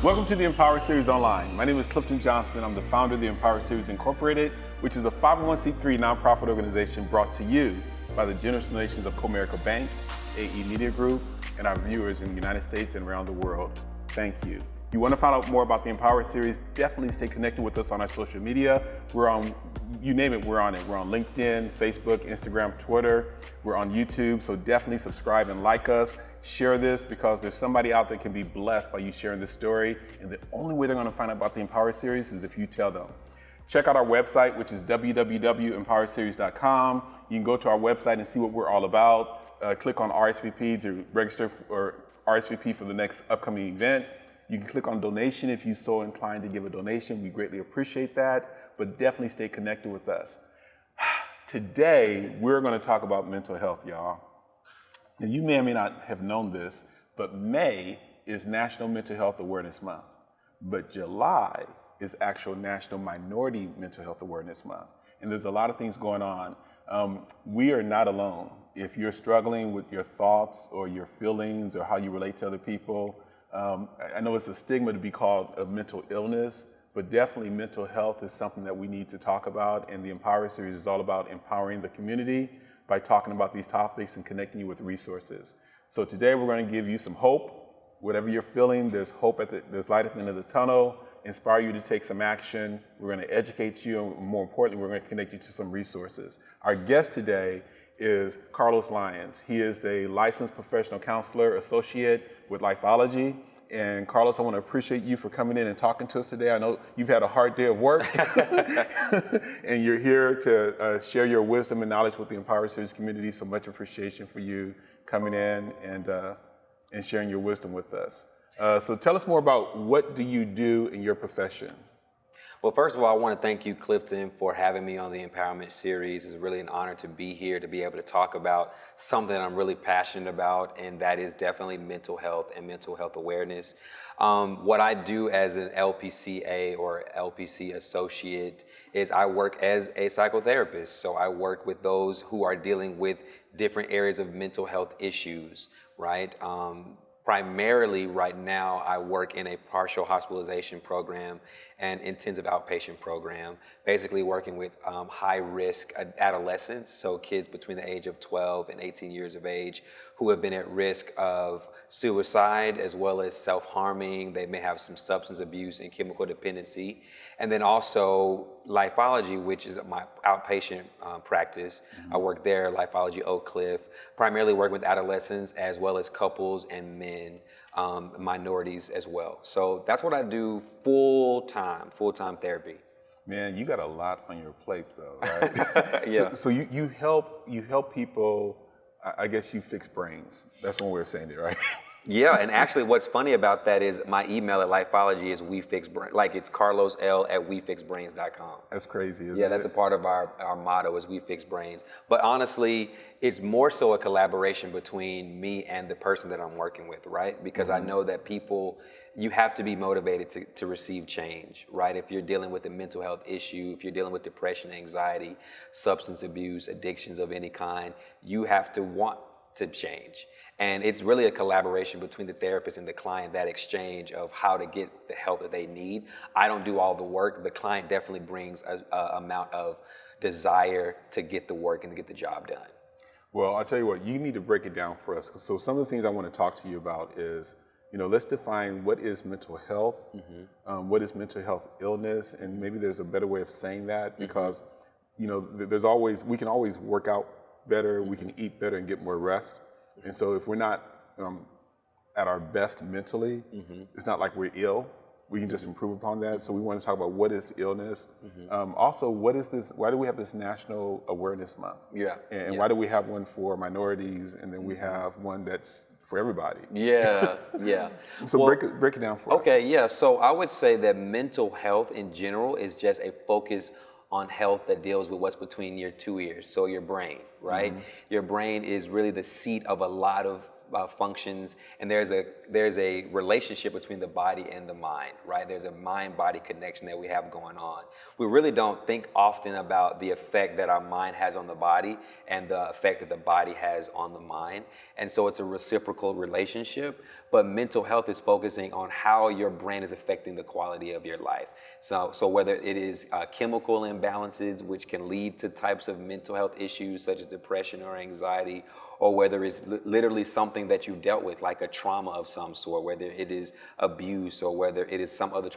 Welcome to the Empower Series Online. My name is Clifton Johnson. I'm the founder of the Empower Series Incorporated, which is a 501c3 nonprofit organization brought to you by the generous donations of Comerica Bank, AE Media Group, and our viewers in the United States and around the world. Thank you. If you want to find out more about the Empower Series, definitely stay connected with us on our social media. We're on, you name it, we're on it. We're on LinkedIn, Facebook, Instagram, Twitter. We're on YouTube, so definitely subscribe and like us. Share this because there's somebody out there that can be blessed by you sharing this story. And the only way they're going to find out about the Empower Series is if you tell them. Check out our website, which is www.empowerseries.com. You can go to our website and see what we're all about. Click on RSVP to register or RSVP for the next upcoming event. You can click on donation if you're so inclined to give a donation. We greatly appreciate that, but definitely stay connected with us. Today, we're going to talk about mental health, y'all. Now, you may or may not have known this, but May is National Mental Health Awareness Month, but July is actual National Minority Mental Health Awareness Month. And there's a lot of things going on. We are not alone. If you're struggling with your thoughts or your feelings or how you relate to other people, I know it's a stigma to be called a mental illness, but definitely mental health is something that we need to talk about. And the Empower Series is all about empowering the community by talking about these topics and connecting you with resources. So today we're going to give you some hope. Whatever you're feeling, there's hope there's light at the end of the tunnel, inspire you to take some action. We're going to educate you, and more importantly, we're going to connect you to some resources. Our guest today is Karlos Lyons. He is a licensed professional counselor associate with Lifeology. And Karlos, I want to appreciate you for coming in and talking to us today. I know you've had a hard day of work and you're here to share your wisdom and knowledge with the Empower Series community. So much appreciation for you coming in and sharing your wisdom with us. So tell us more about what do you do in your profession? Well, first of all, I want to thank you, Clifton, for having me on the Empowerment Series. It's really an honor to be here, to be able to talk about something I'm really passionate about, and that is definitely mental health and mental health awareness. What I do as an LPCA or LPC associate is I work as a psychotherapist. So I work with those who are dealing with different areas of mental health issues, right? Primarily right now, I work in a partial hospitalization program and intensive outpatient program, basically working with high-risk adolescents, so kids between the age of 12 and 18 years of age who have been at risk of suicide as well as self-harming. They may have some substance abuse and chemical dependency. And then also Lifeology, which is my outpatient practice. Mm-hmm. I work there, Lifeology Oak Cliff, primarily working with adolescents as well as couples and men, minorities as well. So that's what I do full-time therapy. Man, you got a lot on your plate though, right? Yeah. So you help people, I guess you fix brains. That's one way of saying it, right? Yeah, and actually what's funny about that is my email at Lifeology is WeFixBrains. Like it's carlosl@wefixbrains.com. That's crazy, isn't it? Yeah, that's a part of our motto is We Fix Brains. But honestly, it's more so a collaboration between me and the person that I'm working with, right? Because I know that people, you have to be motivated to receive change, right? If you're dealing with a mental health issue, if you're dealing with depression, anxiety, substance abuse, addictions of any kind, you have to want to change. And it's really a collaboration between the therapist and the client, that exchange of how to get the help that they need. I don't do all the work. The client definitely brings a amount of desire to get the work and to get the job done. Well, I'll tell you what, you need to break it down for us. So some of the things I want to talk to you about is, let's define what is mental health, what is mental health illness, and maybe there's a better way of saying that because, there's always, we can always work out better, we can eat better and get more rest. And so if we're not at our best mentally, it's not like we're ill. We can just improve upon that. So we want to talk about what is illness. Also, what is this? Why do we have this National Awareness Month? Yeah. And why do we have one for minorities and then we have one that's for everybody? Yeah, yeah. So break it down for us. Okay, yeah. So I would say that mental health in general is just a focus on health that deals with what's between your two ears, so your brain, right? Your brain is really the seat of a lot of functions, and there's a relationship between the body and the mind, right? There's a mind-body connection that we have going on. We really don't think often about the effect that our mind has on the body and the effect that the body has on the mind. And so it's a reciprocal relationship, but mental health is focusing on how your brain is affecting the quality of your life. So whether it is chemical imbalances, which can lead to types of mental health issues such as depression or anxiety, or whether it's literally something that you dealt with, like a trauma of some sort, whether it is abuse or whether it is some other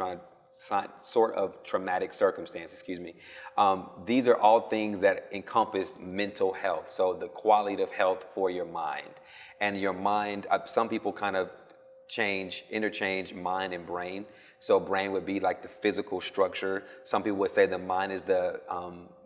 sort of traumatic circumstance, these are all things that encompass mental health. So the quality of health for your mind. And your mind, some people kind of interchange mind and brain. So brain would be like the physical structure. Some people would say the mind is the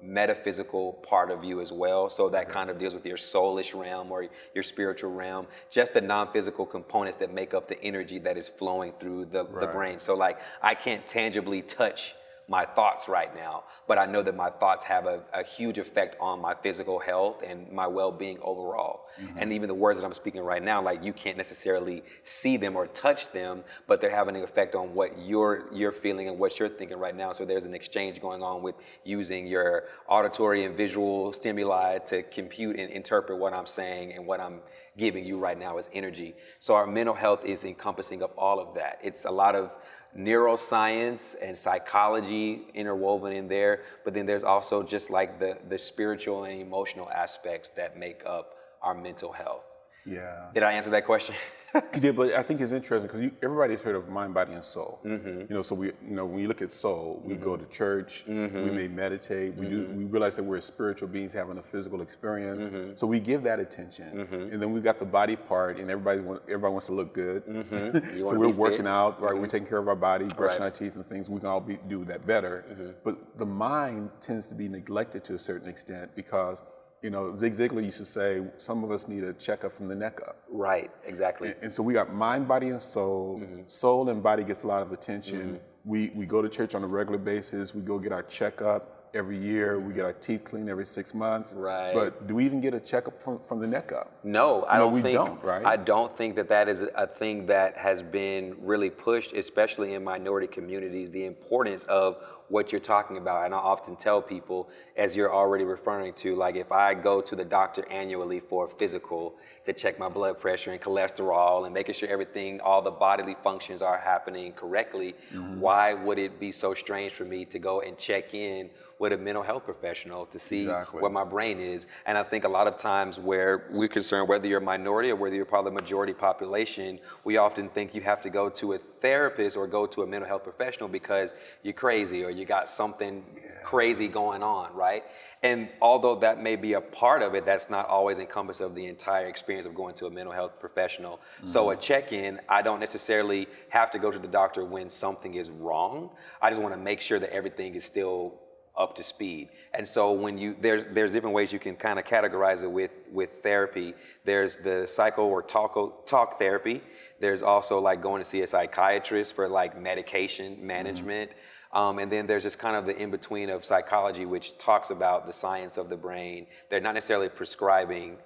metaphysical part of you as well. So that kind of deals with your soulish realm or your spiritual realm, just the non-physical components that make up the energy that is flowing through the brain. So like I can't tangibly touch my thoughts right now, but I know that my thoughts have a huge effect on my physical health and my well-being overall. Mm-hmm. And even the words that I'm speaking right now, like you can't necessarily see them or touch them, but they're having an effect on what you're feeling and what you're thinking right now. So there's an exchange going on with using your auditory and visual stimuli to compute and interpret what I'm saying and what I'm giving you right now as energy. So our mental health is encompassing of all of that. It's a lot of neuroscience and psychology interwoven in there, but then there's also just like the spiritual and emotional aspects that make up our mental health. Yeah. Did I answer that question? You did, but I think it's interesting because everybody's heard of mind, body, and soul. Mm-hmm. So when you look at soul, we go to church, we may meditate, we realize that we're spiritual beings having a physical experience. So we give that attention, and then we got the body part, and everybody wants to look good. So we're working out, right? We're taking care of our body, brushing our teeth and things. We can all do that better. But the mind tends to be neglected to a certain extent because Zig Ziglar used to say, some of us need a checkup from the neck up. Right, exactly. And so we got mind, body, and soul. Soul and body gets a lot of attention. We go to church on a regular basis. We go get our checkup every year. We get our teeth cleaned every 6 months. Right. But do we even get a checkup from the neck up? No, I don't, right? I don't think that is a thing that has been really pushed, especially in minority communities, the importance of what you're talking about. And I often tell people, as you're already referring to, like if I go to the doctor annually for a physical to check my blood pressure and cholesterol and making sure all the bodily functions are happening correctly, why would it be so strange for me to go and check in with a mental health professional to see where my brain is? And I think a lot of times where we're concerned, whether you're a minority or whether you're part of the majority population, we often think you have to go to a therapist or go to a mental health professional because you're crazy or you got something crazy going on, right? And although that may be a part of it, that's not always encompassed of the entire experience of going to a mental health professional. So a check-in, I don't necessarily have to go to the doctor when something is wrong. I just want to make sure that everything is still up to speed. And so when there's different ways you can kind of categorize it with therapy. There's the psycho or talk therapy. There's also like going to see a psychiatrist for like medication management. And then there's just kind of the in-between of psychology, which talks about the science of the brain. They're not necessarily prescribing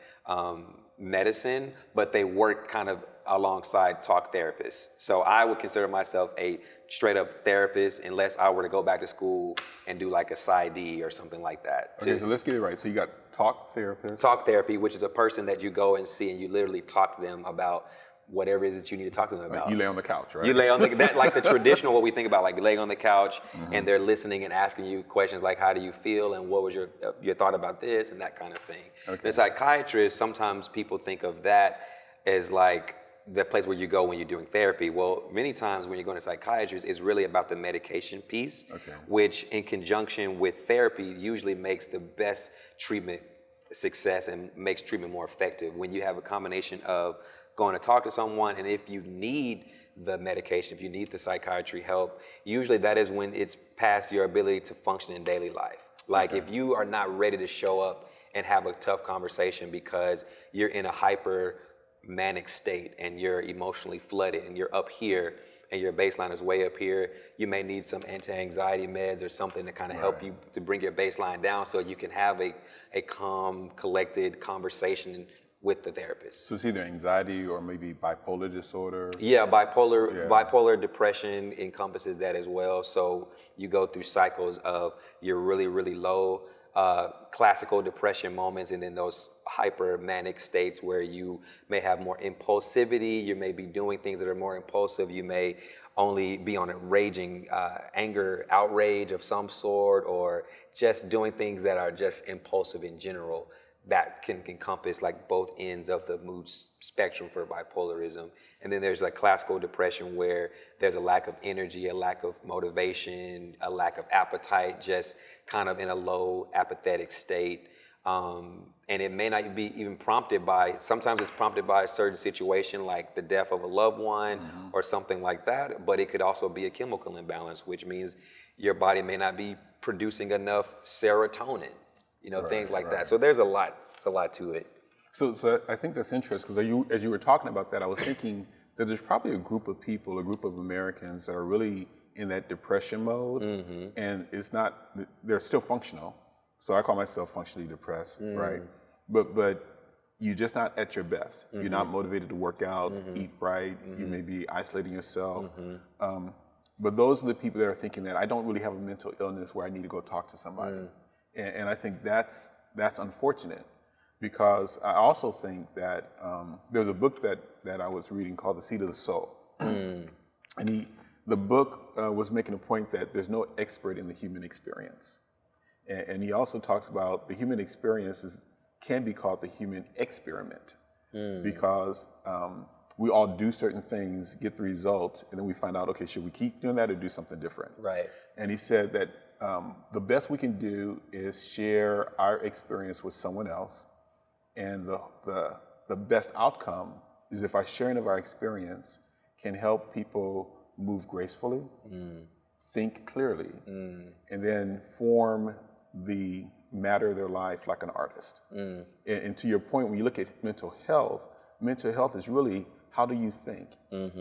medicine, but they work kind of alongside talk therapists. So I would consider myself a straight up therapist unless I were to go back to school and do like a PsyD or something like that. Okay, so let's get it right. So you got talk therapist. Talk therapy, which is a person that you go and see and you literally talk to them about whatever it is that you need to talk to them about. Like you lay on the couch, right? You lay on like the traditional, what we think about, like you lay on the couch and they're listening and asking you questions like, how do you feel? And what was your thought about this and that kind of thing. Okay. The psychiatrist, sometimes people think of that as like the place where you go when you're doing therapy. Well, many times when you're going to psychiatrists, it's really about the medication piece, which in conjunction with therapy usually makes the best treatment success and makes treatment more effective. When you have a combination of going to talk to someone, and if you need the medication, if you need the psychiatry help, usually that is when it's past your ability to function in daily life. Like if you are not ready to show up and have a tough conversation because you're in a hyper manic state and you're emotionally flooded and you're up here and your baseline is way up here, you may need some anti-anxiety meds or something to kind of help you to bring your baseline down so you can have a calm, collected conversation with the therapist. So it's either anxiety or maybe bipolar disorder. Yeah, bipolar depression encompasses that as well. So you go through cycles of your really, really low classical depression moments, and then those hyper manic states where you may have more impulsivity, you may be doing things that are more impulsive, you may only be on a raging anger, outrage of some sort, or just doing things that are just impulsive in general. That can encompass like both ends of the mood spectrum for bipolarism. And then there's like classical depression where there's a lack of energy, a lack of motivation, a lack of appetite, just kind of in a low apathetic state. And it may not be even prompted by, sometimes it's prompted by a certain situation like the death of a loved one or something like that, but it could also be a chemical imbalance, which means your body may not be producing enough serotonin. Things like that. So there's a lot to it. So I think that's interesting because as you were talking about that, I was thinking that there's probably a group of people, a group of Americans that are really in that depression mode, and they're still functional. So I call myself functionally depressed, right? But you're just not at your best. You're not motivated to work out, eat right. You may be isolating yourself. But those are the people that are thinking that I don't really have a mental illness where I need to go talk to somebody. And I think that's unfortunate, because I also think that there's a book that I was reading called The Seed of the Soul. And the book was making a point that there's no expert in the human experience. And he also talks about the human experience can be called the human experiment, because we all do certain things, get the results, and then we find out, okay, should we keep doing that or do something different? Right. And he said that the best we can do is share our experience with someone else, and the best outcome is if our sharing of our experience can help people move gracefully, think clearly, and then form the matter of their life like an artist. And to your point, when you look at mental health is really, how do you think?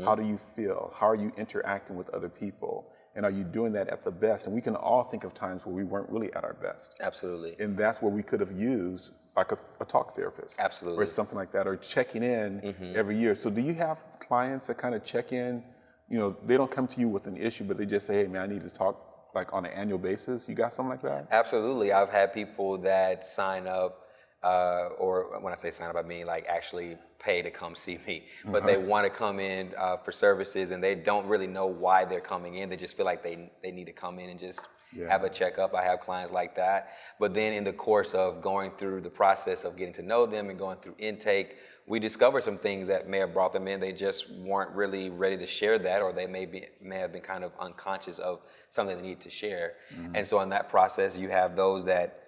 How do you feel? How are you interacting with other people? And are you doing that at the best? And we can all think of times where we weren't really at our best. Absolutely. And that's where we could have used like a talk therapist. Absolutely. Or something like that, or checking in every year. So do you have clients that kind of check in? They don't come to you with an issue, but they just say, hey man, I need to talk like on an annual basis. You got something like that? Absolutely. I've had people that sign up, or when I say sign up, I mean like actually pay to come see me, but they want to come in for services, and they don't really know why they're coming in. They just feel like they need to come in and just have a checkup. I have clients like that. But then in the course of going through the process of getting to know them and going through intake, we discovered some things that may have brought them in. They just weren't really ready to share that, or they may have been kind of unconscious of something they need to share. And so in that process, you have those that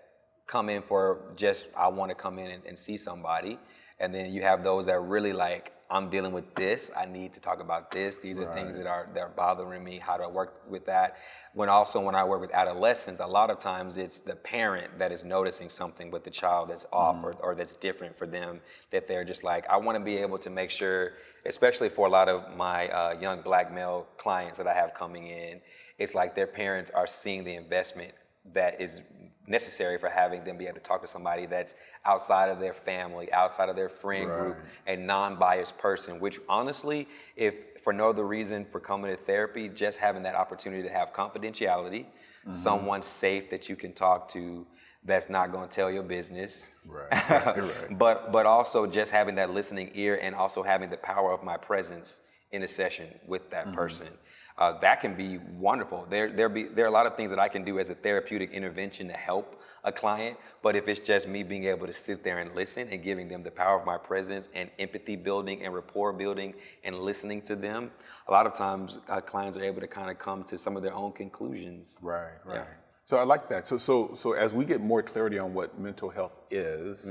come in for just, I want to come in and see somebody. And then you have those that really like, I'm dealing with this, I need to talk about this. These are things that are bothering me. How do I work with that? When I work with adolescents, a lot of times it's the parent that is noticing something with the child that's off or that's different for them, that they're just like, I want to be able to make sure, especially for a lot of my young black male clients that I have coming in, it's like their parents are seeing the investment that is necessary for having them be able to talk to somebody that's outside of their family, outside of their friend group, a non-biased person, which honestly, if for no other reason for coming to therapy, just having that opportunity to have confidentiality, someone safe that you can talk to that's not going to tell your business, but also just having that listening ear, and also having the power of my presence in a session with that person. That can be wonderful. There are a lot of things that I can do as a therapeutic intervention to help a client, but if it's just me being able to sit there and listen and giving them the power of my presence and empathy building and rapport building and listening to them, a lot of times clients are able to kind of come to some of their own conclusions. Right. Yeah. So I like that. So as we get more clarity on what mental health is,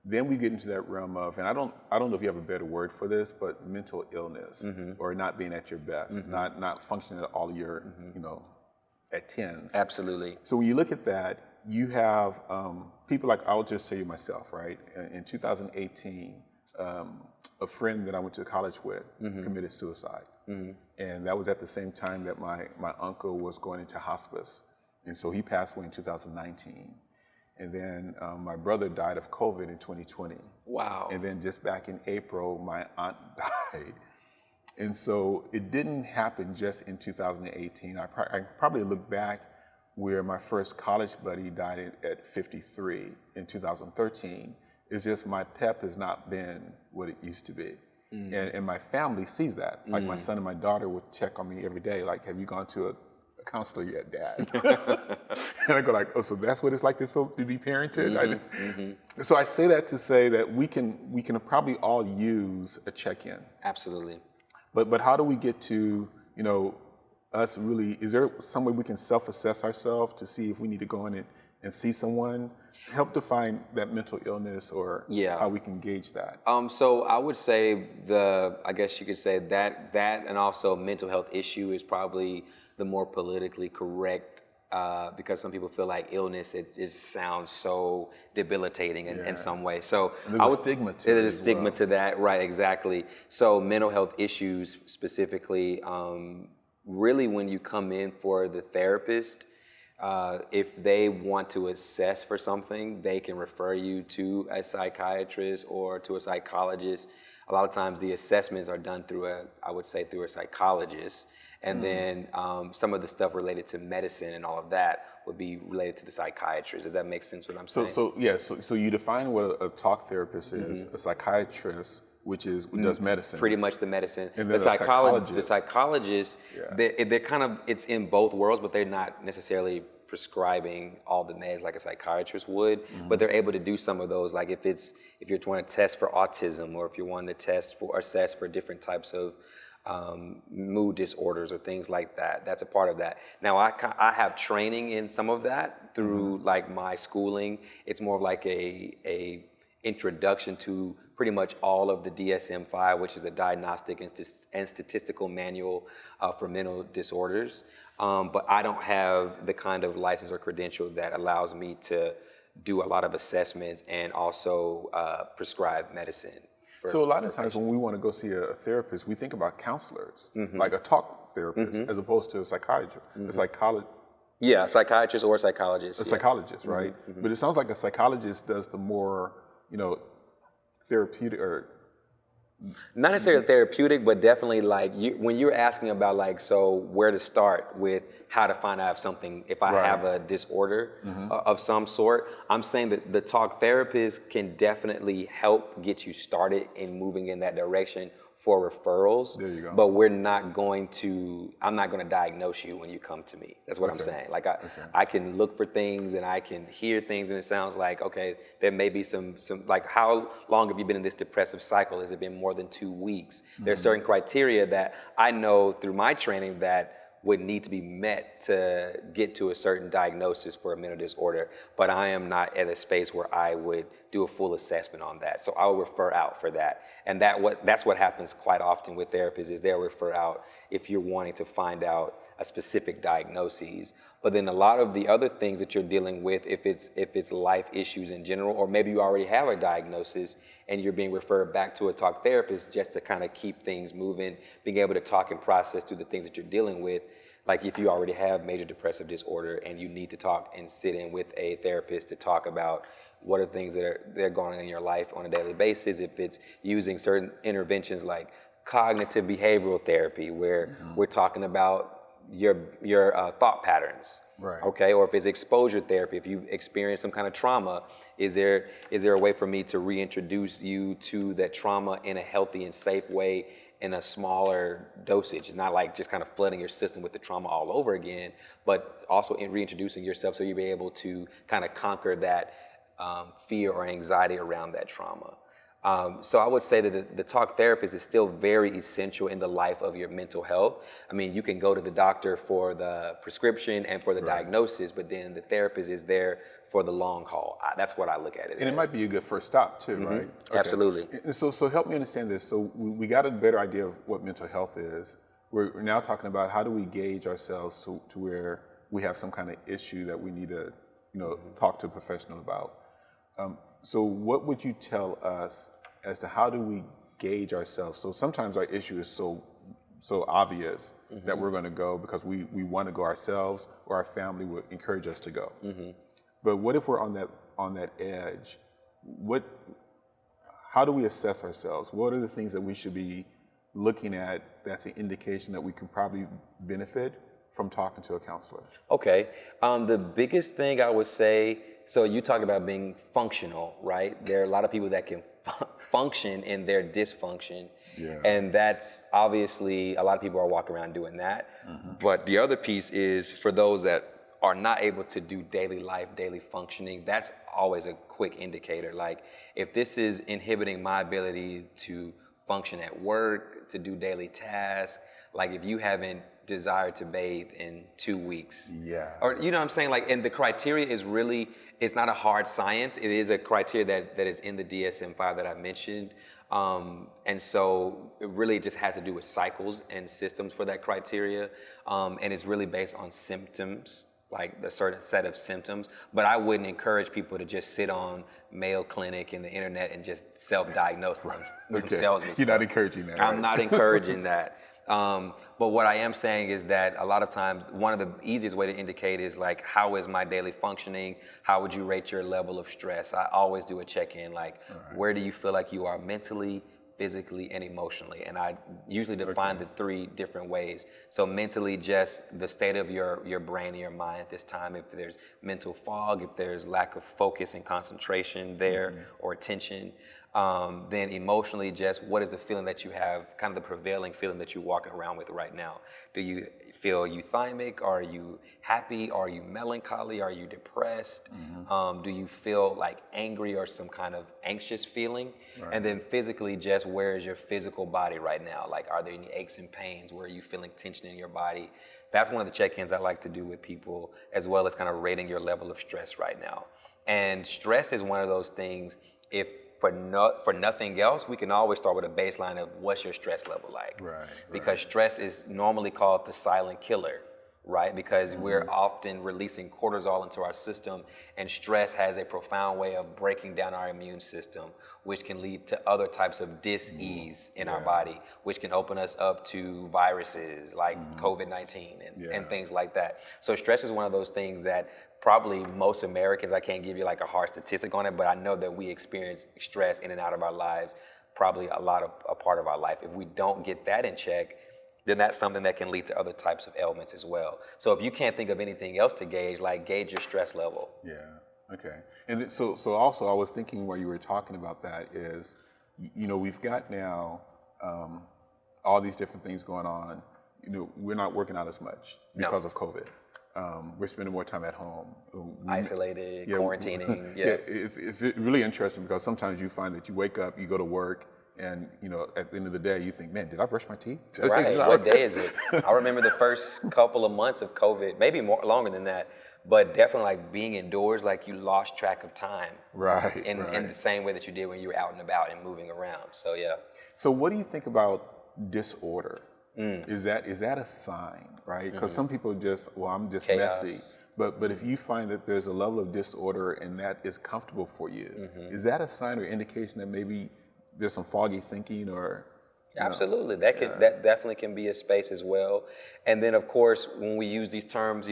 then we get into that realm of, and I don't know if you have a better word for this, but mental illness, or not being at your best, not functioning at all your, at tens. Absolutely. So when you look at that, you have people like, I'll just tell you myself, right? In 2018, a friend that I went to college with committed suicide. And that was at the same time that my uncle was going into hospice. And so he passed away in 2019. and then my brother died of COVID in 2020. Wow. And then just back in April, my aunt died. And so it didn't happen just in 2018. I probably look back where my first college buddy died at 53 in 2013. It's just my PEP has not been what it used to be. And my family sees that. Like my son and my daughter would check on me every day, like, have you gone to a counselor yet, Dad? And I go like, oh, so that's what it's like to be parented? So I say that to say that we can probably all use a check-in. Absolutely. But how do we get to, us really, is there some way we can self-assess ourselves to see if we need to go in and see someone? Help define that mental illness or how we can gauge that. So I would say I guess you could say that and also mental health issue is probably the more politically correct because some people feel like illness, it just sounds so debilitating in some way. So and there's a stigma to it. There's a stigma to that, right, exactly. So mental health issues specifically, really when you come in for the therapist, if they want to assess for something, they can refer you to a psychiatrist or to a psychologist. A lot of times the assessments are done through a psychologist. And then some of the stuff related to medicine and all of that would be related to the psychiatrist. Does that make sense what I'm saying? So you define what a talk therapist is, a psychiatrist, which does medicine. Pretty much the medicine. And then the psychologist, they're kind of, it's in both worlds, but they're not necessarily prescribing all the meds like a psychiatrist would, but they're able to do some of those. Like if you're trying to test for autism, or if you want to assess for different types of mood disorders or things like that. That's a part of that. Now I have training in some of that through like my schooling. It's more of like a introduction to pretty much all of the DSM-5, which is a diagnostic and statistical manual for mental disorders. But I don't have the kind of license or credential that allows me to do a lot of assessments and also prescribe medicine. So a lot of times when we want to go see a therapist, we think about counselors, like a talk therapist, as opposed to a psychiatrist, a psychologist. Yeah, a psychiatrist or a psychologist. A psychologist, right? But it sounds like a psychologist does the more, therapeutic or... Not necessarily therapeutic, but definitely like when you're asking about like, so where to start with how to find out if I have a disorder of some sort, I'm saying that the talk therapist can definitely help get you started in moving in that direction for referrals. There you go. But I'm not going to diagnose you when you come to me. That's what I'm saying. Like I can look for things and I can hear things and it sounds like, okay, there may be some like, how long have you been in this depressive cycle? Has it been more than 2 weeks? There's certain criteria that I know through my training that would need to be met to get to a certain diagnosis for a mental disorder, but I am not at a space where I would do a full assessment on that. So I'll refer out for that. And that's what happens quite often with therapists is they'll refer out if you're wanting to find out a specific diagnosis. But then a lot of the other things that you're dealing with, if it's life issues in general, or maybe you already have a diagnosis and you're being referred back to a talk therapist just to kind of keep things moving, being able to talk and process through the things that you're dealing with. Like if you already have major depressive disorder and you need to talk and sit in with a therapist to talk about what are things that are going on in your life on a daily basis, if it's using certain interventions like cognitive behavioral therapy, where we're talking about your thought patterns, right? Okay, or if it's exposure therapy, if you experience some kind of trauma, is there a way for me to reintroduce you to that trauma in a healthy and safe way in a smaller dosage? It's not like just kind of flooding your system with the trauma all over again, but also in reintroducing yourself so you'll be able to kind of conquer that fear or anxiety around that trauma. So I would say that the talk therapist is still very essential in the life of your mental health. I mean, you can go to the doctor for the prescription and for the diagnosis, but then the therapist is there for the long haul. That's what I look at it And as. It might be a good first stop too, right? Okay. Absolutely. And so help me understand this. So we got a better idea of what mental health is. We're now talking about how do we gauge ourselves to where we have some kind of issue that we need to, talk to a professional about. So what would you tell us as to how do we gauge ourselves? So sometimes our issue is so obvious that we're going to go because we want to go ourselves or our family would encourage us to go. But what if we're on on that edge, how do we assess ourselves? What are the things that we should be looking at that's an indication that we can probably benefit from talking to a counselor? Okay. The biggest thing I would say, so you talk about being functional, right? There are a lot of people that can function in their dysfunction. Yeah. And that's obviously, a lot of people are walking around doing that. But the other piece is for those that are not able to do daily life, daily functioning, that's always a quick indicator. Like, if this is inhibiting my ability to function at work, to do daily tasks, like if you haven't desired to bathe in 2 weeks. Yeah. Or, you know what I'm saying? Like, and the criteria is really, it's not a hard science. It is a criteria that is in the DSM-5 that I mentioned. And so it really just has to do with cycles and systems for that criteria. And it's really based on symptoms, like a certain set of symptoms. But I wouldn't encourage people to just sit on Mayo Clinic and the internet and just self-diagnose themselves with You're stuff. not encouraging that, right? I'm not encouraging that. But what I am saying is that a lot of times, one of the easiest way to indicate is like, how is my daily functioning? How would you rate your level of stress? I always do a check-in, like, where do you feel like you are mentally, physically, and emotionally? And I usually define the 3 different ways. So mentally, just the state of your brain and your mind at this time. If there's mental fog, if there's lack of focus and concentration there, or attention. Then emotionally, just what is the feeling that you have, kind of the prevailing feeling that you're walking around with right now? Do you feel euthymic? Are you happy? Are you melancholy? Are you depressed? Do you feel like angry or some kind of anxious feeling? Right. And then physically, just where is your physical body right now? Like, are there any aches and pains? Where are you feeling tension in your body? That's one of the check-ins I like to do with people, as well as kind of rating your level of stress right now. And stress is one of those things, if for nothing else, we can always start with a baseline of what's your stress level like. Right. Because stress is normally called the silent killer, right? Because we're often releasing cortisol into our system, and stress has a profound way of breaking down our immune system, which can lead to other types of dis-ease in our body, which can open us up to viruses like COVID-19 and things like that. So stress is one of those things that probably most Americans, I can't give you like a hard statistic on it, but I know that we experience stress in and out of our lives, probably a part of our life. If we don't get that in check, then that's something that can lead to other types of ailments as well. So if you can't think of anything else to gauge, like gauge your stress level. Yeah, okay. And so also I was thinking while you were talking about that is, we've got now all these different things going on. We're not working out as much because of COVID. We're spending more time at home. Isolated, quarantining. Yeah. It's really interesting because sometimes you find that you wake up, you go to work, and at the end of the day, you think, man, did I brush my teeth? Right. What day is it? I remember the first couple of months of COVID, maybe longer than that, but definitely like being indoors, like you lost track of time. Right. In the same way that you did when you were out and about and moving around. So yeah. So what do you think about disorder? Is that a sign, right? Because some people I'm just Chaos. messy. But if you find that there's a level of disorder and that is comfortable for you, is that a sign or indication that maybe there's some foggy thinking or? Absolutely, that definitely can be a space as well. And then of course, when we use these terms,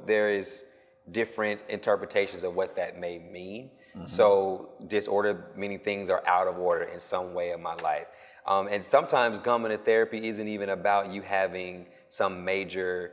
there is different interpretations of what that may mean. So disorder meaning things are out of order in some way of my life. And sometimes coming to therapy isn't even about you having some major,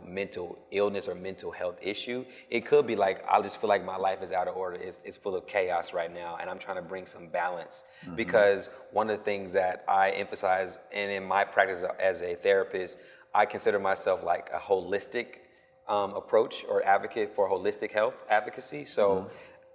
mental illness or mental health issue. It could be like, I just feel like my life is out of order. It's full of chaos right now, and I'm trying to bring some balance. Because one of the things that I emphasize, and in my practice as a therapist, I consider myself like a holistic approach or advocate for holistic health advocacy. So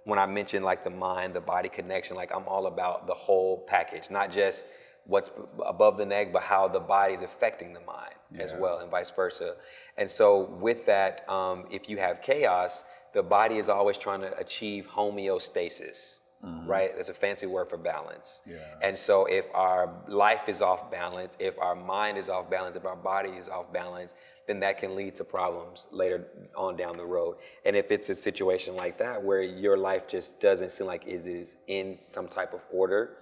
when I mention like the mind, the body connection, like I'm all about the whole package, not just what's above the neck, but how the body is affecting the mind as well, and vice versa. And so with that, if you have chaos, the body is always trying to achieve homeostasis, right? That's a fancy word for balance. Yeah. And so if our life is off balance, if our mind is off balance, if our body is off balance, then that can lead to problems later on down the road. And if it's a situation like that where your life just doesn't seem like it is in some type of order,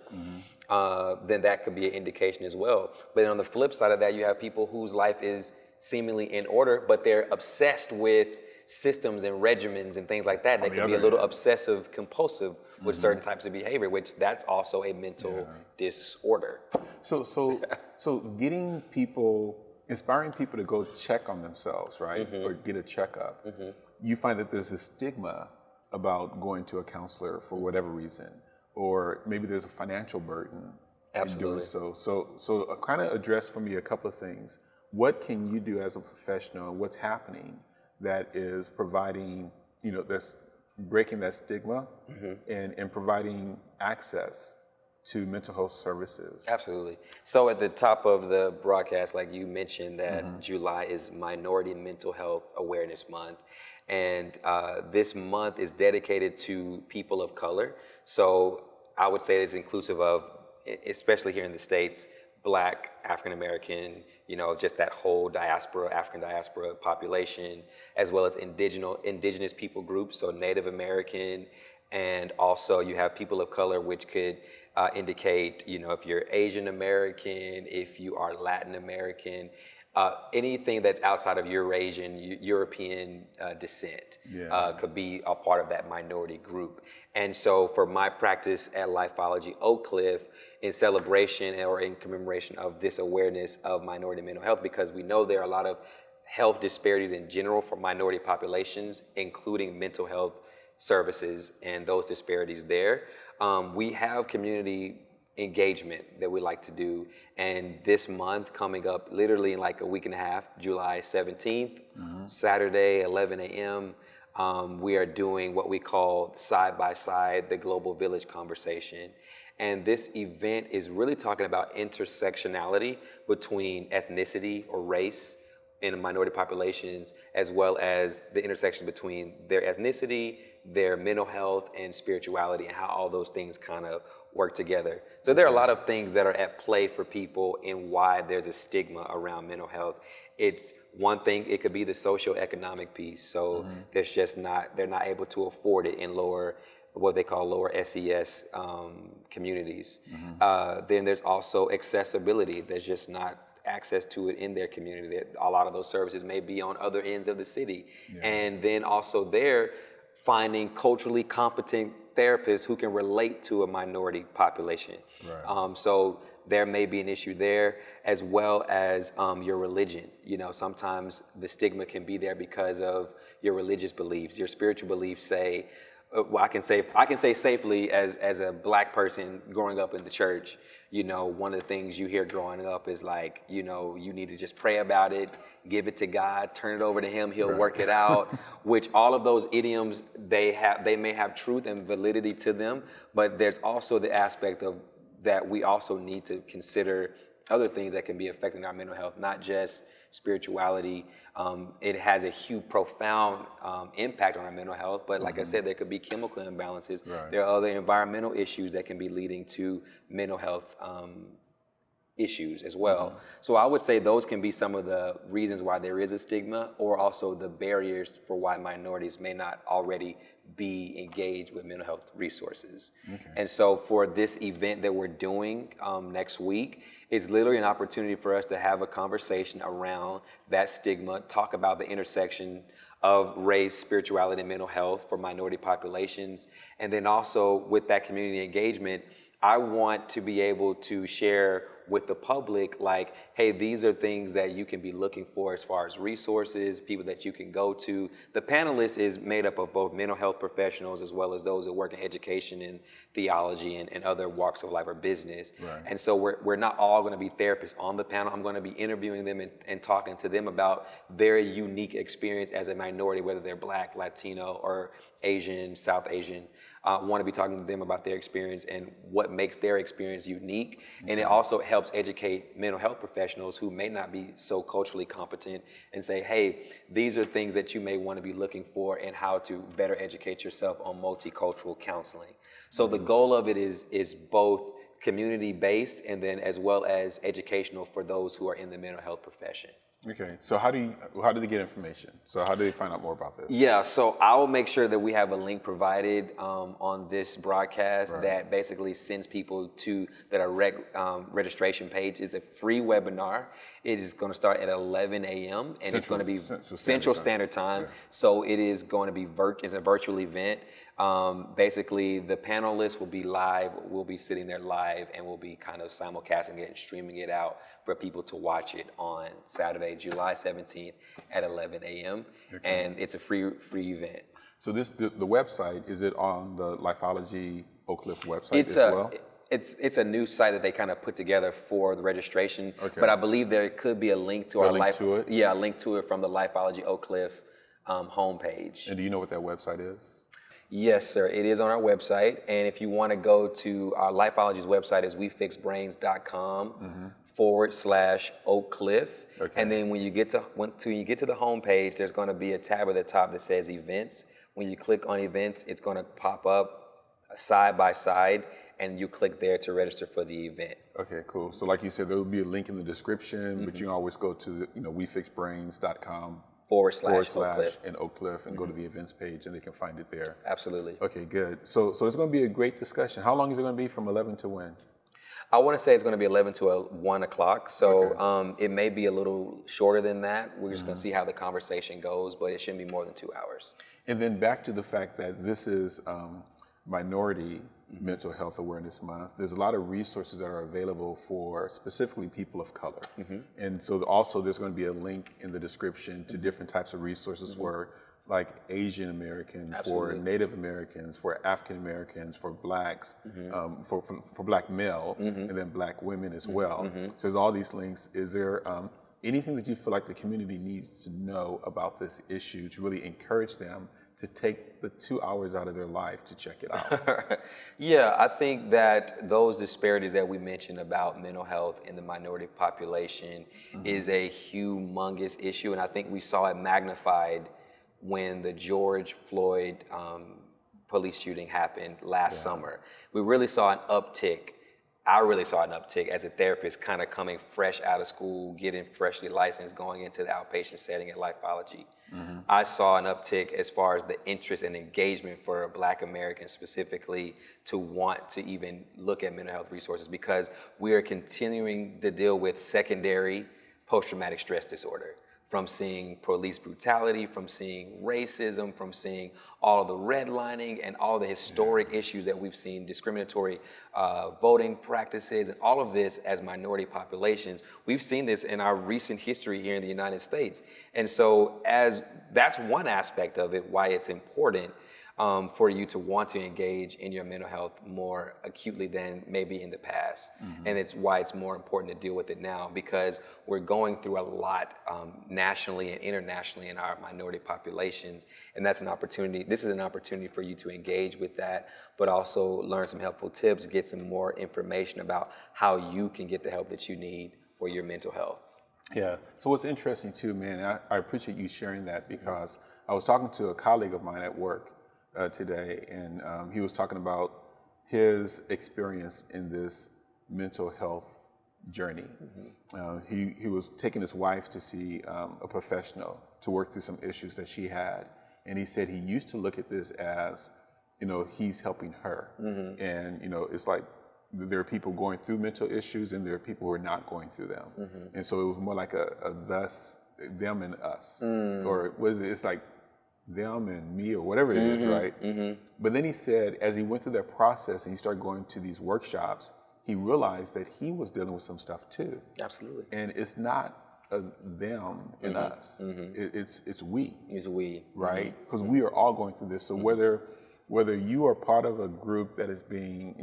then that could be an indication as well. But on the flip side of that, you have people whose life is seemingly in order, but they're obsessed with systems and regimens and things like that On that the can be a other little end. obsessive compulsive with certain types of behavior, which that's also a mental disorder. So getting people, inspiring people to go check on themselves, right? Or get a checkup. You find that there's a stigma about going to a counselor for whatever reason, or maybe there's a financial burden in doing so. So kind of address for me a couple of things. What can you do as a professional, and what's happening that is providing, that's breaking that stigma and providing access to mental health services? Absolutely. So at the top of the broadcast, like you mentioned, that July is Minority Mental Health Awareness Month. And this month is dedicated to people of color. So I would say it's inclusive of, especially here in the States, Black, African American, just that whole diaspora, African diaspora population, as well as indigenous people groups, so Native American, and also you have people of color, which could indicate, if you're Asian American, if you are Latin American, anything that's outside of Eurasian, European descent could be a part of that minority group. And so for my practice at Lifeology Oak Cliff, in celebration or in commemoration of this awareness of minority mental health, because we know there are a lot of health disparities in general for minority populations, including mental health services and those disparities there. We have community engagement that we like to do. And this month coming up, literally in like a week and a half, July 17th, Saturday, 11 a.m., we are doing what we call Side by Side, the Global Village Conversation. And this event is really talking about intersectionality between ethnicity or race in minority populations, as well as the intersection between their ethnicity, their mental health, and spirituality, and how all those things kind of work together. So there are a lot of things that are at play for people in why there's a stigma around mental health. It's one thing, it could be the socioeconomic piece. So there's just they're not able to afford it in what they call lower SES communities. Then there's also accessibility. There's just not access to it in their community. A lot of those services may be on other ends of the city. And then also they're finding culturally competent therapists who can relate to a minority population. So there may be an issue there, as well as your religion. Sometimes the stigma can be there because of your religious beliefs. Your spiritual beliefs say, I can say safely as a Black person growing up in the church, one of the things you hear growing up is like, you need to just pray about it, give it to God, turn it over to Him, He'll work it out. Which all of those idioms, they may have truth and validity to them, but there's also the aspect of that we also need to consider other things that can be affecting our mental health, not just spirituality. It has a huge, profound impact on our mental health, but like I said, there could be chemical imbalances. There are other environmental issues that can be leading to mental health issues as well. So I would say those can be some of the reasons why there is a stigma, or also the barriers for why minorities may not already be engaged with mental health resources. And so for this event that we're doing next week, it's literally an opportunity for us to have a conversation around that stigma, talk about the intersection of race, spirituality, and mental health for minority populations. And then also with that community engagement, I want to be able to share with the public, like, hey, these are things that you can be looking for as far as resources, people that you can go to. The panelist is made up of both mental health professionals as well as those that work in education and theology and other walks of life or business. And so we're not all going to be therapists on the panel. I'm going to be interviewing them and talking to them about their unique experience as a minority, whether they're Black, Latino, or Asian, South Asian. Want to be talking to them about their experience and what makes their experience unique. And it also helps educate mental health professionals who may not be so culturally competent and say, hey, these are things that you may want to be looking for and how to better educate yourself on multicultural counseling. So the goal of it is both community-based and then as well as educational for those who are in the mental health profession. Okay. So how do they get information? So how do they find out more about this? Yeah, so I'll make sure that we have a link provided on this broadcast that basically sends people to that registration page. Is a free webinar. It is going to start at 11 a.m. and it's going to be Central Standard Time. So it is going to be it's a virtual event. Basically, the panelists will be live. We'll be sitting there live, and we'll be kind of simulcasting it and streaming it out for people to watch it on Saturday, July 17th at 11 a.m. And it's a free event. So the website, is it on the Lifeology Oak Cliff website as well? It's a new site that they kind of put together for the registration. But I believe there could be a link to a link to it from the Lifeology Oak Cliff homepage. And do you know what that website is? Yes, sir. It is on our website. And if you want to go to our Lifeology's website is wefixbrains.com/Oak Cliff. And then when you get to the homepage, there's going to be a tab at the top that says events. When you click on events, it's going to pop up side by side, and you click there to register for the event. Okay, cool. So like you said, there will be a link in the description, but you can always go to wefixbrains.com / and Oak Cliff and go to the events page and they can find it there. Absolutely. Okay, good. So it's going to be a great discussion. How long is it going to be, from 11 to when? I want to say it's going to be 11 to 1 o'clock. So it may be a little shorter than that. We're just going to see how the conversation goes, but it shouldn't be more than 2 hours. And then back to the fact that this is Minority Mental Health Awareness Month. There's a lot of resources that are available for specifically people of color. And so also there's going to be a link in the description to different types of resources for like Asian Americans, for Native Americans, for African Americans, for blacks, for black male, and then black women as well. So there's all these links. Is there anything that you feel like the community needs to know about this issue to really encourage them to take the 2 hours out of their life to check it out? Yeah, I think that those disparities that we mentioned about mental health in the minority population is a humongous issue, and I think we saw it magnified when the George Floyd police shooting happened last summer. We really saw an uptick. I really saw an uptick as a therapist, kind of coming fresh out of school, getting freshly licensed, going into the outpatient setting at Lifeology. I saw an uptick as far as the interest and engagement for Black Americans specifically to want to even look at mental health resources, because we are continuing to deal with secondary post-traumatic stress disorder. From seeing police brutality, from seeing racism, from seeing all of the redlining and all the historic issues that we've seen, discriminatory voting practices, and all of this as minority populations. We've seen this in our recent history here in the United States. And so that's one aspect of it, why it's important for you to want to engage in your mental health more acutely than maybe in the past. And it's why it's more important to deal with it now, because we're going through a lot nationally and internationally in our minority populations. And that's an opportunity. This is an opportunity for you to engage with that, but also learn some helpful tips, get some more information about how you can get the help that you need for your mental health. Yeah. So what's interesting too, man, I appreciate you sharing that, because I was talking to a colleague of mine at work today, and he was talking about his experience in this mental health journey. He was taking his wife to see a professional to work through some issues that she had, and he said he used to look at this as, he's helping her, and it's like there are people going through mental issues and there are people who are not going through them, and so it was more like a them and us, or it's like them and me, or whatever it is, right? But then he said, as he went through that process and he started going to these workshops, he realized that he was dealing with some stuff too. Absolutely. And it's not them and us. It's we. It's we. Right? Because we are all going through this. So whether you are part of a group that is being,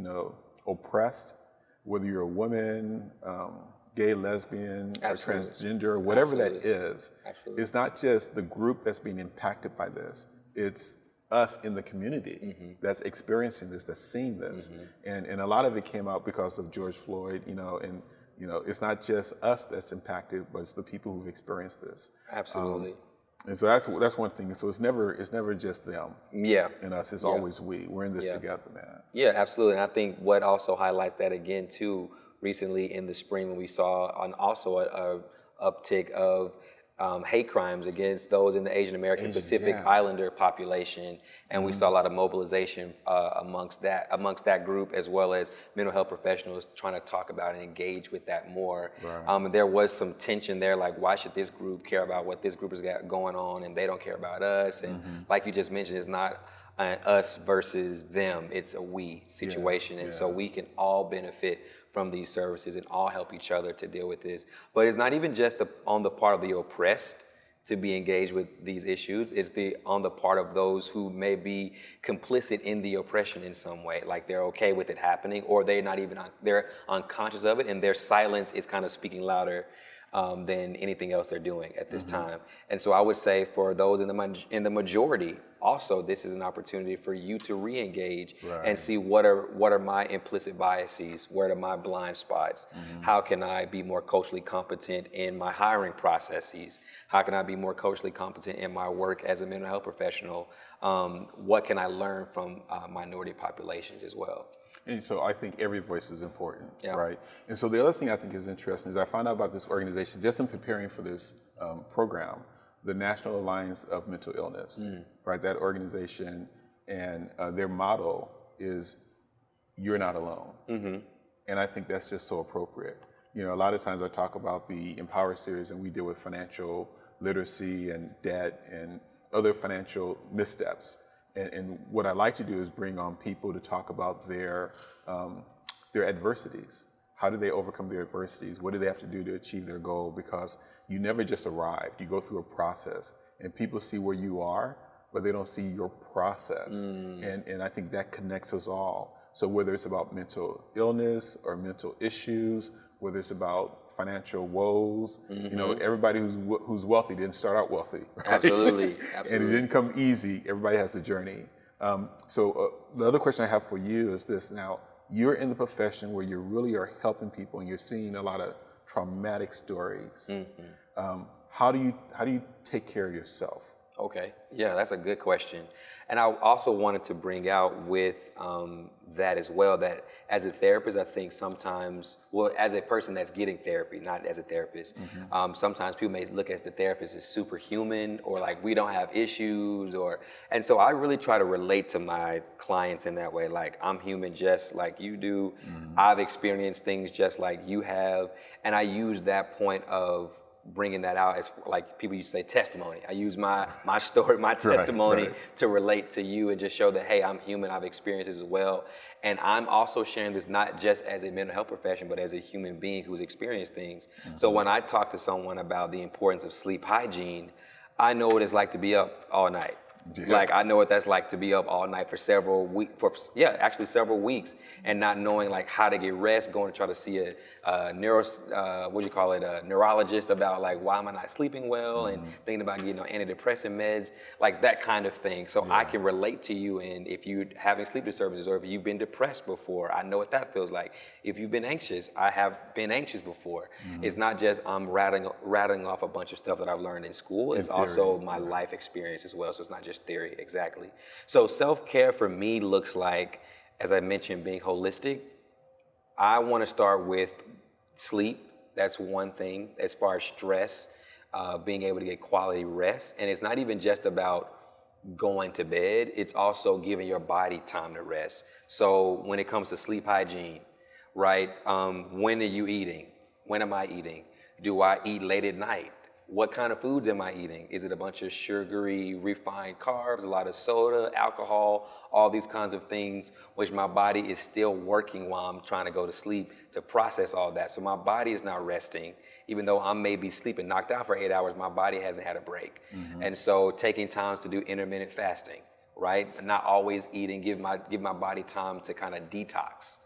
oppressed, whether you're a woman, gay, lesbian, or transgender, whatever that is, it's not just the group that's being impacted by this. It's us in the community that's experiencing this, that's seeing this. And a lot of it came out because of George Floyd, and it's not just us that's impacted, but it's the people who've experienced this. Absolutely. And so that's one thing. So it's never just them. And us. It's always we. We're in this together, man. Yeah, absolutely. And I think what also highlights that again too, recently in the spring when we saw also uptick of hate crimes against those in the Asian American Pacific Islander population, and we saw a lot of mobilization amongst that group, as well as mental health professionals trying to talk about and engage with that more. And there was some tension there, like why should this group care about what this group has got going on, and they don't care about us? And like you just mentioned, it's not us versus them; it's a we situation, and so we can all benefit from these services and all help each other to deal with this. But it's not even just on the part of the oppressed to be engaged with these issues. It's on the part of those who may be complicit in the oppression in some way, like they're okay with it happening, or they're unconscious of it, and their silence is kind of speaking louder than anything else they're doing at this time. And so I would say for those in the majority, also this is an opportunity for you to re-engage and see what are my implicit biases, what are my blind spots, how can I be more culturally competent in my hiring processes, how can I be more culturally competent in my work as a mental health professional, what can I learn from minority populations as well. And so I think every voice is important, right? And so the other thing I think is interesting is I found out about this organization just in preparing for this program, the National Alliance of Mental Illness, right? That organization, and their motto is, "You're not alone." And I think that's just so appropriate. You know, a lot of times I talk about the Empower series, and we deal with financial literacy and debt and other financial missteps. And what I like to do is bring on people to talk about their adversities. How do they overcome their adversities? What do they have to do to achieve their goal? Because you never just arrived. You go through a process, and people see where you are, but they don't see your process. And I think that connects us all. So whether it's about mental illness or mental issues, whether it's about financial woes, you know, everybody who's wealthy didn't start out wealthy. Right? Absolutely. And it didn't come easy. Everybody has a journey. So the other question I have for you is this. Now, you're in the profession where you really are helping people, and you're seeing a lot of traumatic stories. How do you take care of yourself? Okay, yeah, that's a good question. And I also wanted to bring out with that as well, that as a therapist, I think sometimes, well, as a person that's getting therapy, not as a therapist, sometimes people may look at the therapist as superhuman, or like we don't have issues, and so I really try to relate to my clients in that way. Like, I'm human just like you do. I've experienced things just like you have. And I use that point of bringing that out as, like people used to say, testimony. I use my story, my testimony to relate to you and just show that, hey, I'm human, I've experienced this as well. And I'm also sharing this not just as a mental health profession, but as a human being who's experienced things. So when I talk to someone about the importance of sleep hygiene, I know what it's like to be up all night. Like, I know what that's like to be up all night for several weeks, and not knowing like how to get rest, going to try to see a neurologist about like, why am I not sleeping well, and thinking about getting on antidepressant meds, like that kind of thing. So I can relate to you, and if you're having sleep disturbances, or if you've been depressed before, I know what that feels like. If you've been anxious, I have been anxious before. It's not just I'm rattling off a bunch of stuff that I've learned in school. It's also my life experience as well. So it's not just theory, exactly. So self-care for me looks like, as I mentioned, being holistic. I want to start with sleep. That's one thing. As far as stress, being able to get quality rest. And it's not even just about going to bed. It's also giving your body time to rest. So when it comes to sleep hygiene, right? When are you eating? When am I eating? Do I eat late at night? What kind of foods am I eating? Is it a bunch of sugary, refined carbs, a lot of soda, alcohol, all these kinds of things, which my body is still working while I'm trying to go to sleep to process all that. So my body is not resting. Even though I may be sleeping knocked out for 8 hours, my body hasn't had a break. And so taking times to do intermittent fasting, right? Not always eating, give my body time to kind of detox.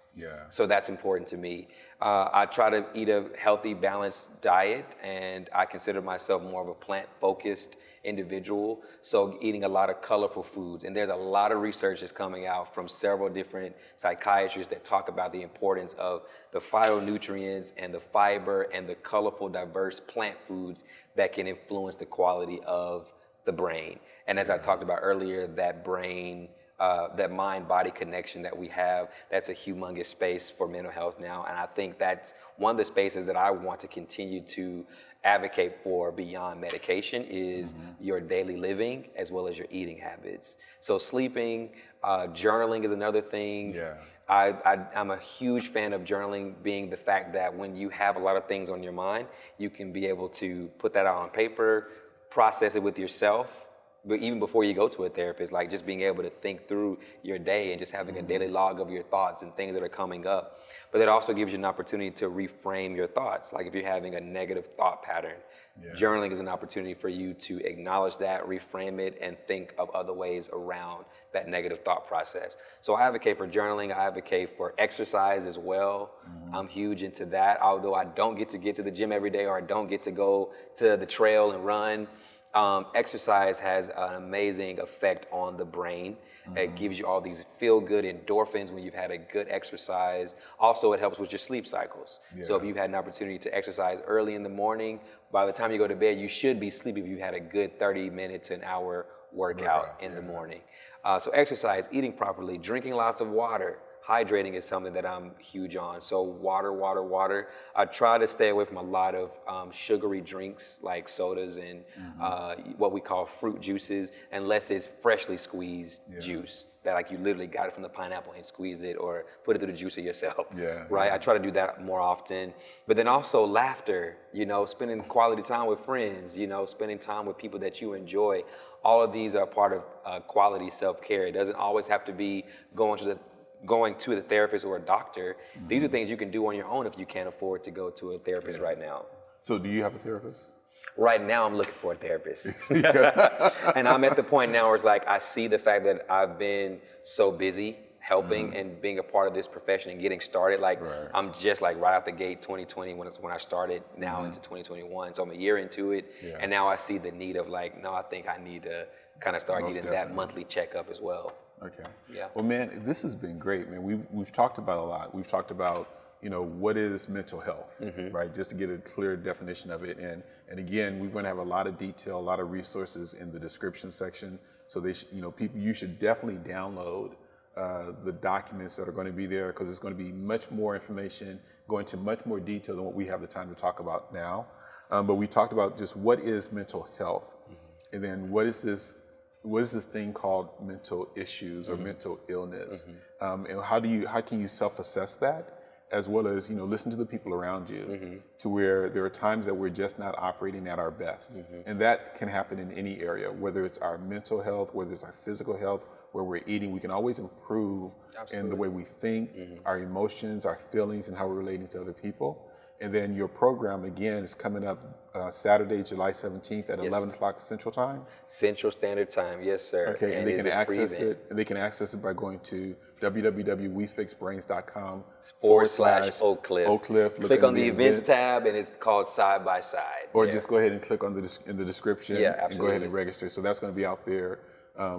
So that's important to me. I try to eat a healthy, balanced diet, and I consider myself more of a plant-focused individual. So eating a lot of colorful foods. And there's a lot of research that's coming out from several different psychiatrists that talk about the importance of the phytonutrients and the fiber and the colorful, diverse plant foods that can influence the quality of the brain. And as I talked about earlier, that brain that mind-body connection that we have. That's a humongous space for mental health now. And I think that's one of the spaces that I want to continue to advocate for beyond medication is your daily living as well as your eating habits. So sleeping, journaling is another thing. Yeah. I'm a huge fan of journaling, being the fact that when you have a lot of things on your mind, you can be able to put that out on paper, process it with yourself. But even before you go to a therapist, like just being able to think through your day and just having a daily log of your thoughts and things that are coming up. But it also gives you an opportunity to reframe your thoughts. Like if you're having a negative thought pattern, journaling is an opportunity for you to acknowledge that, reframe it, and think of other ways around that negative thought process. So I advocate for journaling. I advocate for exercise as well. I'm huge into that. Although I don't get to the gym every day, or I don't get to go to the trail and run, exercise has an amazing effect on the brain. It gives you all these feel-good endorphins when you've had a good exercise. Also, it helps with your sleep cycles. So if you've had an opportunity to exercise early in the morning, by the time you go to bed, you should be sleeping if you had a good 30 minutes to an hour workout in the morning. So exercise, eating properly, drinking lots of water. Hydrating is something that I'm huge on. So water. I try to stay away from a lot of sugary drinks like sodas and what we call fruit juices, unless it's freshly squeezed juice. That like you literally got it from the pineapple and squeezed it or put it through the juicer yourself. Right? I try to do that more often. But then also laughter, spending quality time with friends, spending time with people that you enjoy. All of these are part of quality self-care. It doesn't always have to be going to the therapist or a doctor. These are things you can do on your own if you can't afford to go to a therapist right now. So do you have a therapist? Right now, I'm looking for a therapist. And I'm at the point now where it's like, I see the fact that I've been so busy helping and being a part of this profession and getting started. Like, I'm just like right out the gate, 2020, when I started, now into 2021. So I'm a year into it. And now I see the need of like, no, I think I need to kind of start getting that monthly checkup as well. Okay. Yeah. Well, man, this has been great, man. We've talked about a lot. We've talked about, what is mental health, right? Just to get a clear definition of it. And again, we're going to have a lot of detail, a lot of resources in the description section. So you should definitely download the documents that are going to be there, because it's going to be much more information, go into much more detail than what we have the time to talk about now. But we talked about just what is mental health, and then what is this thing called mental issues or mental illness, and how can you self-assess that, as well as listen to the people around you, to where there are times that we're just not operating at our best, and that can happen in any area, whether it's our mental health, whether it's our physical health, where we're eating. We can always improve in the way we think, our emotions, our feelings, and how we're relating to other people. And then your program, again, is coming up Saturday, July 17th at 11 o'clock Central Time? Central Standard Time, yes, sir. Okay, and they can access it. They can access it by going to www.wefixbrains.com/Oak Cliff. Click on the events tab, and it's called Side by Side. Or just go ahead and click on in the description and go ahead and register. So that's going to be out there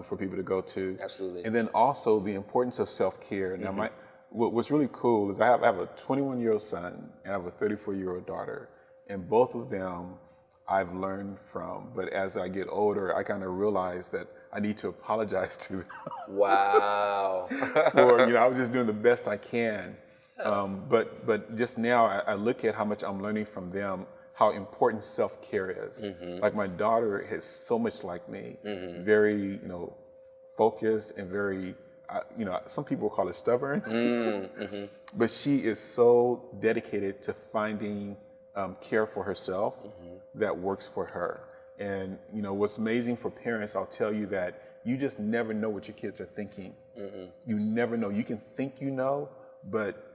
for people to go to. Absolutely. And then also the importance of self-care. Now, what's really cool is I have a 21-year-old son and I have a 34-year-old daughter, and both of them I've learned from. But as I get older, I kind of realize that I need to apologize to them. Wow. Or I was just doing the best I can. But just now I look at how much I'm learning from them, how important self-care is. Like my daughter is so much like me, very focused and very. Some people call it stubborn, but she is so dedicated to finding care for herself that works for her. And what's amazing for parents, I'll tell you that you just never know what your kids are thinking. You never know. You can think but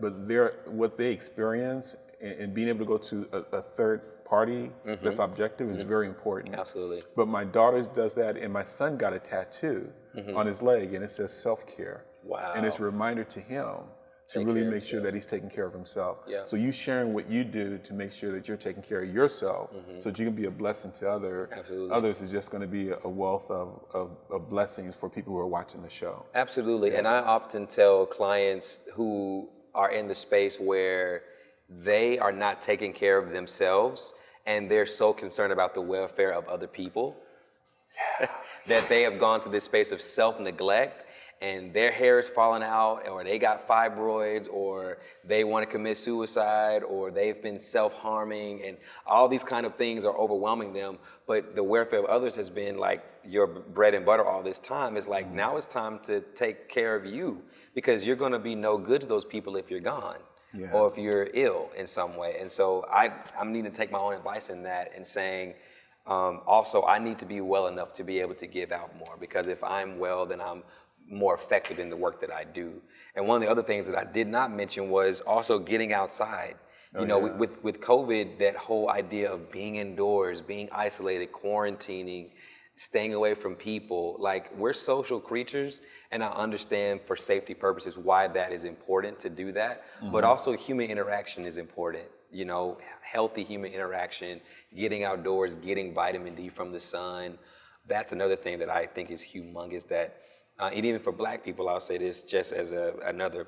what they experience and being able to go to a third party that's objective is very important. Absolutely. But my daughter does that, and my son got a tattoo on his leg, and it says self-care. Wow. And it's a reminder to him to really make sure that he's taking care of himself. Yeah. So you sharing what you do to make sure that you're taking care of yourself so that you can be a blessing to others is just going to be a wealth of blessings for people who are watching the show. Absolutely. And I often tell clients who are in the space where they are not taking care of themselves and they're so concerned about the welfare of other people that they have gone to this space of self-neglect, and their hair is falling out, or they got fibroids, or they want to commit suicide, or they've been self-harming, and all these kind of things are overwhelming them. But the welfare of others has been like your bread and butter all this time. It's like, now it's time to take care of you, because you're going to be no good to those people if you're gone. Yeah. Or if you're ill in some way. And so I'm needing to take my own advice in that, and saying, also, I need to be well enough to be able to give out more, because if I'm well, then I'm more effective in the work that I do. And one of the other things that I did not mention was also getting outside. With COVID, that whole idea of being indoors, being isolated, quarantining, staying away from people, like, we're social creatures, and I understand for safety purposes why that is important to do that, but also human interaction is important. Healthy human interaction, getting outdoors, getting vitamin D from the sun. That's another thing that I think is humongous, that, and even for Black people, I'll say this just as another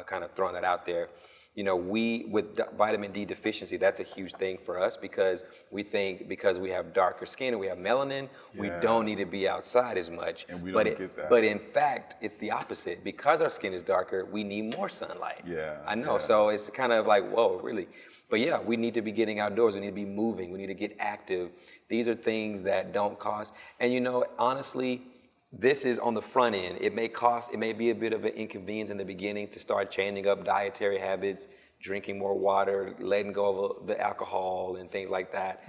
kind of throwing that out there. With vitamin D deficiency, that's a huge thing for us, because we think because we have darker skin and we have melanin, we don't need to be outside as much. And we don't get that. But in fact, it's the opposite. Because our skin is darker, we need more sunlight. Yeah. I know. Yeah. So it's kind of like, whoa, really? But yeah, we need to be getting outdoors. We need to be moving. We need to get active. These are things that don't cost. And honestly, this is on the front end. It may be a bit of an inconvenience in the beginning to start changing up dietary habits, drinking more water, letting go of the alcohol and things like that,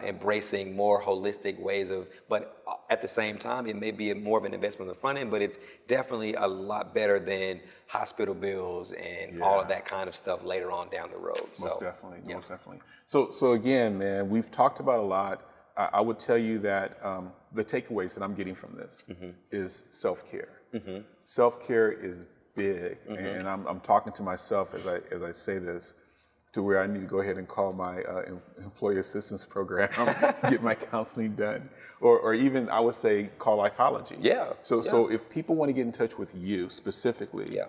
embracing more holistic ways but at the same time, it may be more of an investment on the front end, but it's definitely a lot better than hospital bills and all of that kind of stuff later on down the road. Most definitely. So again, man, we've talked about a lot. I would tell you that the takeaways that I'm getting from this is self-care. Self-care is big, and I'm talking to myself as I say this, to where I need to go ahead and call my employee assistance program, get my counseling done, or even I would say call Lifeology. So if people want to get in touch with you specifically,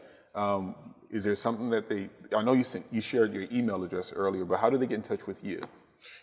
is there something that I know you shared your email address earlier, but how do they get in touch with you?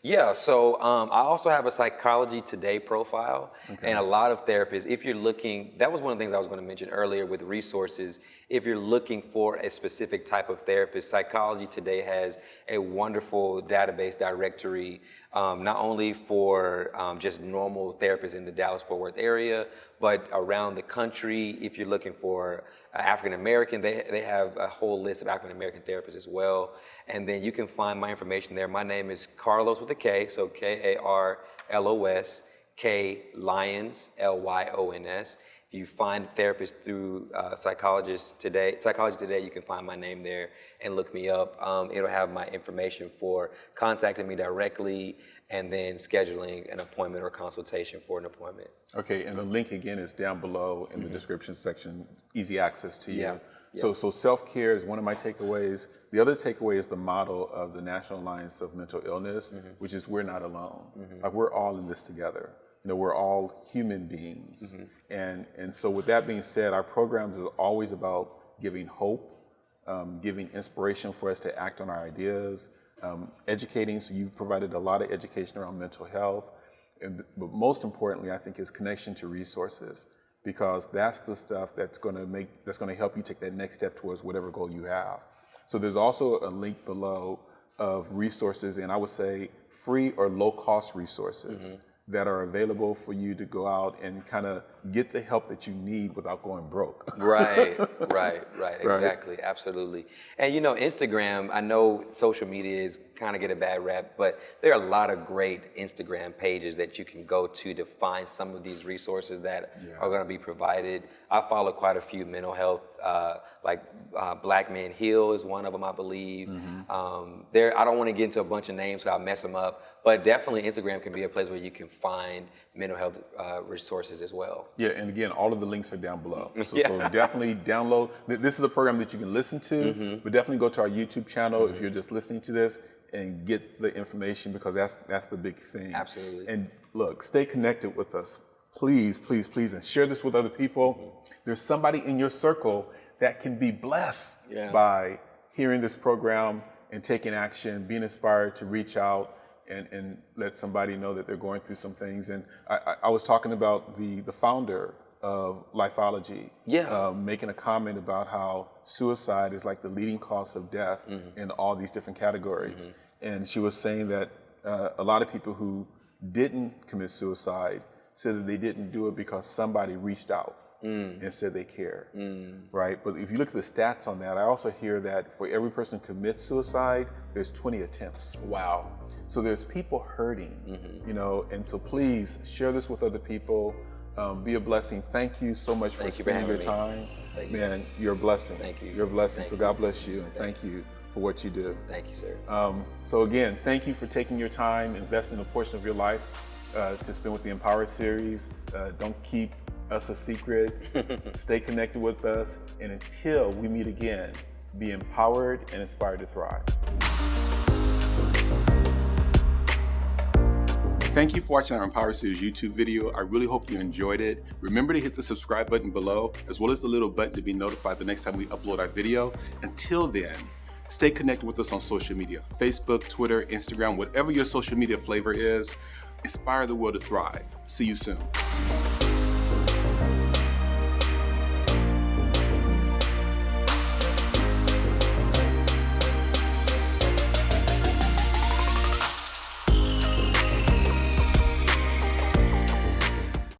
Yeah, so I also have a Psychology Today profile, and a lot of therapists, if you're looking, that was one of the things I was going to mention earlier with resources. If you're looking for a specific type of therapist, Psychology Today has a wonderful database directory, not only for just normal therapists in the Dallas-Fort Worth area, but around the country. If you're looking for African American, they have a whole list of African American therapists as well. And then you can find my information there. My name is Karlos with a K, so Karlos, K Lyons, Lyons. If you find therapists through Psychology Today, you can find my name there and look me up. It'll have my information for contacting me directly, and then scheduling an appointment or consultation for an appointment. Okay, and the link again is down below in the description section, easy access to you. So self-care is one of my takeaways. The other takeaway is the model of the National Alliance of Mental Illness, which is we're not alone. Like, we're all in this together. We're all human beings. And so with that being said, our programs are always about giving hope, giving inspiration for us to act on our ideas, educating. So you've provided a lot of education around mental health. But most importantly, I think, is connection to resources, because that's the stuff that's going to help you take that next step towards whatever goal you have. So there's also a link below of resources, and I would say free or low cost resources that are available for you to go out and kind of get the help that you need without going broke. Right, exactly, absolutely. And Instagram, I know social media is kind of get a bad rap, but there are a lot of great Instagram pages that you can go to find some of these resources that are going to be provided. I follow quite a few mental health, like Black Men Heal is one of them, I believe. I don't want to get into a bunch of names so I'll mess them up, but definitely Instagram can be a place where you can find mental health resources as well. Yeah, and again, all of the links are down below. So definitely download. This is a program that you can listen to, but definitely go to our YouTube channel if you're just listening to this and get the information, because that's the big thing. Absolutely. And look, stay connected with us. Please, please, please, and share this with other people. There's somebody in your circle that can be blessed by hearing this program and taking action, being inspired to reach out and let somebody know that they're going through some things. And I was talking about the founder of Lifeology, making a comment about how suicide is like the leading cause of death in all these different categories. And she was saying that a lot of people who didn't commit suicide said that they didn't do it because somebody reached out and said they care, right? But if you look at the stats on that, I also hear that for every person who commits suicide, there's 20 attempts. Wow. So there's people hurting, you know, and so please share this with other people. Be a blessing. Thank you so much for spending your time. Man, you're a blessing. Thank you. You're a blessing. So God bless you, and thank you for what you do. Thank you, sir. So again, thank you for taking your time, investing a portion of your life to spend with the Empower series. Don't keep us a secret. Stay connected with us, and until we meet again, be empowered and inspired to thrive. Thank you for watching our Empower Series YouTube video. I really hope you enjoyed it. Remember to hit the subscribe button below, as well as the little button to be notified the next time we upload our video. Until then, stay connected with us on social media, Facebook, Twitter, Instagram, whatever your social media flavor is. Inspire the world to thrive. See you soon.